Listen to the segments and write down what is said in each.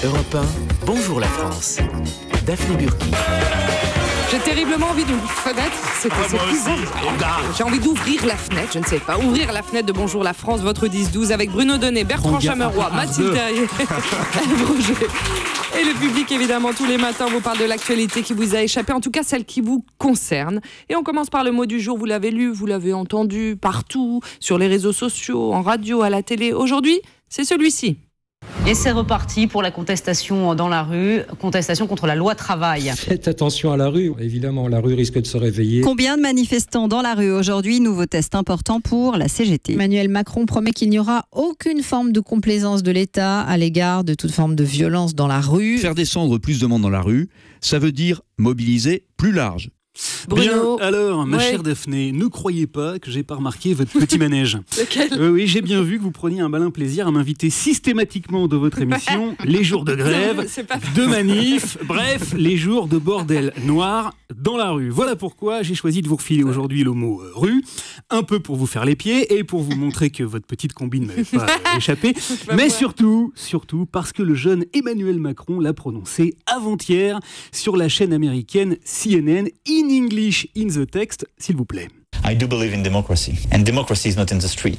Europe 1, bonjour la France. Daphné Burki. J'ai terriblement envie d'ouvrir la fenêtre. J'ai envie d'ouvrir la fenêtre, je ne sais pas. Ouvrir la fenêtre de Bonjour la France, votre 10-12 avec Bruno Donnet, Bertrand Chameroy, Mathilde Terrier, Roger. Et le public, évidemment, tous les matins vous parle de l'actualité qui vous a échappé, en tout cas celle qui vous concerne. Et on commence par le mot du jour. Vous l'avez lu, vous l'avez entendu partout, sur les réseaux sociaux, en radio, à la télé. Aujourd'hui, c'est celui-ci. Et c'est reparti pour la contestation dans la rue, contestation contre la loi travail. Faites attention à la rue, évidemment, la rue risque de se réveiller. Combien de manifestants dans la rue aujourd'hui? Nouveau test important pour la CGT. Emmanuel Macron promet qu'il n'y aura aucune forme de complaisance de l'État à l'égard de toute forme de violence dans la rue. Faire descendre plus de monde dans la rue, ça veut dire mobiliser plus large. Bruno. Bien, alors, ma chère Daphné, ne croyez pas que j'ai pas remarqué votre petit manège. Lequel ? Oui, j'ai bien vu que vous preniez un malin plaisir à m'inviter systématiquement dans votre émission les jours de grève, de manif, bref, les jours de bordel noir dans la rue. Voilà pourquoi j'ai choisi de vous refiler aujourd'hui le mot rue, un peu pour vous faire les pieds et pour vous montrer que votre petite combine ne m'avait pas échappé, mais surtout parce que le jeune Emmanuel Macron l'a prononcé avant-hier sur la chaîne américaine CNN, in English in the text, s'il vous plaît. I do believe in democracy, and democracy is not in the street.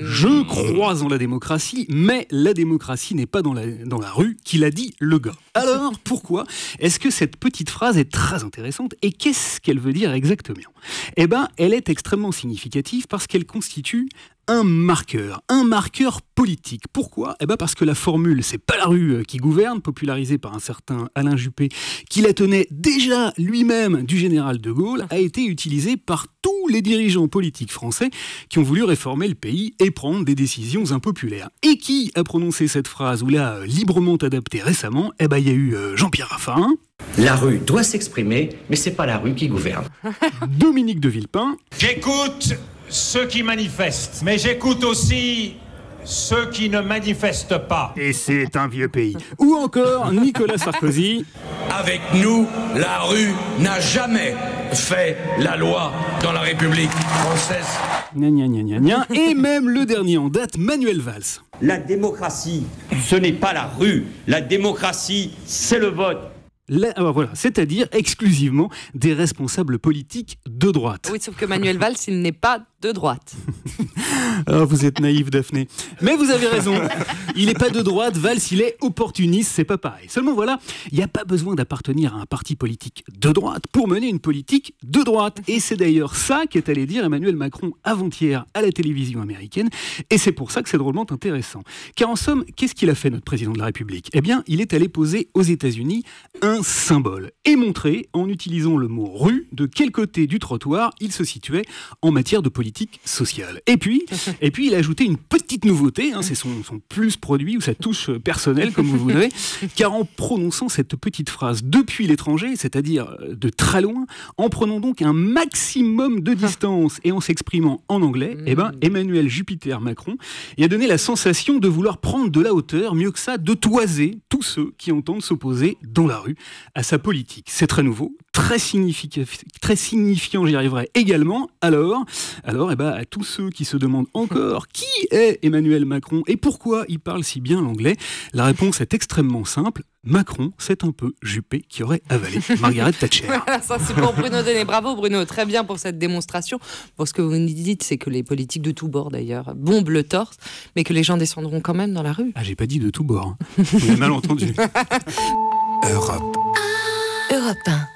Je crois en la démocratie, mais la démocratie n'est pas dans la rue, qu'il a dit le gars. Alors, pourquoi est-ce que cette petite phrase est très intéressante et qu'est-ce qu'elle veut dire exactement ? Eh bien, elle est extrêmement significative parce qu'elle constitue un marqueur politique. Pourquoi ? Eh bien parce que la formule « c'est pas la rue qui gouverne », popularisée par un certain Alain Juppé, qui la tenait déjà lui-même du général de Gaulle, a été utilisée par tous les dirigeants politiques français qui ont voulu réformer le pays et prendre des décisions impopulaires. Et qui a prononcé cette phrase ou l'a librement adaptée récemment ? Eh bien, il y a eu Jean-Pierre Raffarin. La rue doit s'exprimer, mais c'est pas la rue qui gouverne. Dominique de Villepin. J'écoute ceux qui manifestent, mais j'écoute aussi ceux qui ne manifestent pas. Et c'est un vieux pays. Ou encore Nicolas Sarkozy. Avec nous, la rue n'a jamais fait la loi dans la République française. Gna gna gna gna gna. Et même le dernier en date, Manuel Valls. La démocratie, ce n'est pas la rue. La démocratie, c'est le vote. Alors voilà, c'est-à-dire exclusivement des responsables politiques de droite. Oui, sauf que Manuel Valls, il n'est pas de droite. Oh, vous êtes naïf, Daphné. Mais vous avez raison. Il n'est pas de droite, Valls, il est opportuniste, c'est pas pareil. Seulement voilà, il n'y a pas besoin d'appartenir à un parti politique de droite pour mener une politique de droite. Et c'est d'ailleurs ça qu'est allé dire Emmanuel Macron avant-hier à la télévision américaine. Et c'est pour ça que c'est drôlement intéressant. Car en somme, qu'est-ce qu'il a fait, notre président de la République ? Eh bien, il est allé poser aux États-Unis un symbole et montrer, en utilisant le mot rue, de quel côté du trottoir il se situait en matière de politique sociale. Et puis il a ajouté une petite nouveauté, c'est son plus produit ou sa touche personnelle, comme vous voudrez, car en prononçant cette petite phrase depuis l'étranger, c'est-à-dire de très loin, en prenant donc un maximum de distance et en s'exprimant en anglais, Emmanuel Jupiter Macron il a donné la sensation de vouloir prendre de la hauteur, mieux que ça, de toiser tous ceux qui entendent s'opposer dans la rue à sa politique. C'est très nouveau, très signifiant, j'y arriverai également. Alors, à tous ceux qui se demandent encore qui est Emmanuel Macron et pourquoi il parle si bien l'anglais, la réponse est extrêmement simple. Macron, c'est un peu Juppé qui aurait avalé Margaret Thatcher. Voilà, ça c'est pour Bruno Donnet. Bravo Bruno, très bien pour cette démonstration. Bon, ce que vous nous dites, c'est que les politiques de tous bords d'ailleurs bombent le torse, mais que les gens descendront quand même dans la rue. Ah, j'ai pas dit de tous bords. Vous avez mal entendu. Europe 1.